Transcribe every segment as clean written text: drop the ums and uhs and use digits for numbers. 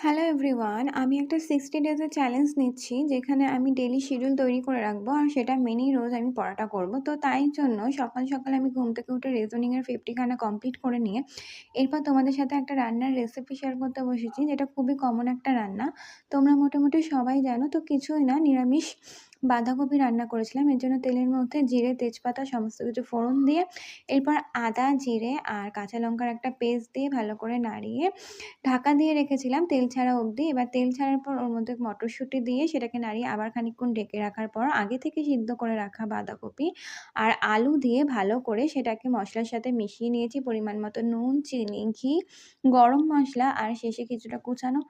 Hello everyone, আমি একটা 60 ডেজের challenge নিচ্ছি যেখানে আমি ডেইলি শিডিউল তৈরি করে রাখবো আর সেটা মেনেই রোজ আমি পড়াটা করব। তো তাই জন্য সকাল সকাল আমি ঘুম থেকে উঠে রিজনিংয়ের 50 খানা কমপ্লিট করে নিয়ে এরপর তোমাদের সাথে একটা রান্নার রেসিপি শেয়ার করতে বসেছি, যেটা খুবই কমন একটা রান্না। তোমরা মোটামুটি সবাই জানো। তো কিছুই না, নিরামিষ বাঁধাকপি রান্না করেছিলাম। এর জন্য তেলের মধ্যে জিরে, তেজপাতা সমস্ত কিছু ফোড়ন দিয়ে এরপর আদা, জিরে আর কাঁচা লঙ্কার একটা পেস্ট দিয়ে ভালো করে নাড়িয়ে ঢাকা দিয়ে রেখেছিলাম তেল ছাড়া অবধি। এবার তেল ছাড়ার পর ওর মধ্যে মটরশুঁটি দিয়ে সেটাকে নাড়িয়ে আবার খানিকক্ষণ ঢেকে রাখার পর আগে থেকে সিদ্ধ করে রাখা বাঁধাকপি আর আলু দিয়ে ভালো করে সেটাকে মশলার সাথে মিশিয়ে নিয়েছি। পরিমাণ মতো নুন, চিনি, ঘি, গরম মশলা আর শেষে কিছুটা কুচানো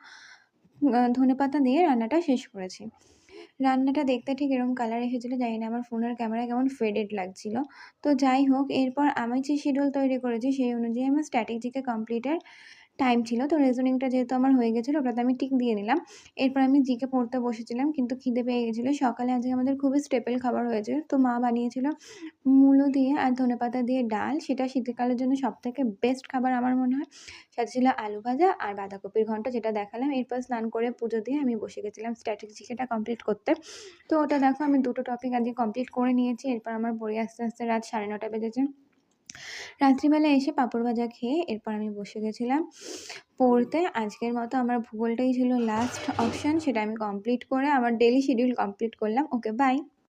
ধনেপাতা দিয়ে রান্নাটা শেষ করেছি। রান্নাটা দেখতে ঠিক এরকম কালার এসেছিল। জানি না আমার ফোনের ক্যামেরায় কেমন ফেডেড লাগছিল। তো যাই হোক, এরপর আমি যে শিডিউল তৈরি করেছি সেই অনুযায়ী আমার স্ট্র্যাটেজিকে কমপ্লিটের টাইম ছিল। তো রিজনিংটা যেহেতু আমার হয়ে গেছিলো ওটাতে আমি টিক দিয়ে নিলাম। এরপর আমি জিকে পড়তে বসেছিলাম, কিন্তু খিদে পেয়ে গেছিলো। সকালে আজকে আমাদের খুবই স্টেপল খাবার হয়েছে। তো মা বানিয়েছিল মূলো দিয়ে আর ধনেপাতা দিয়ে ডাল। সেটা শীতকালের জন্য সবথেকে বেস্ট খাবার আমার মনে হয়। সাথে ছিল আলু ভাজা আর বাঁধাকপির ঘন্ট, যেটা দেখালাম। এরপর স্নান করে পুজো দিয়ে আমি বসে গেছিলাম স্ট্র্যাটেজিটা কমপ্লিট করতে। তো ওটা দেখো, আমি 2 টো টপিক আজকে কমপ্লিট করে নিয়েছি। এরপর আমার বই আস্তে, আস্তে রাত 9:30 বেজেছে। রাত্রিবেলা এসে পাঁপড় ভাজা খেয়ে এরপর আমি বসে গেছিলাম পড়তে। আজকের মতো আমার ভূগোলটাই ছিল লাস্ট অপশন। সেটা আমি কমপ্লিট করে আমার ডেইলি শিডিউল কমপ্লিট করলাম। ওকে, বাই।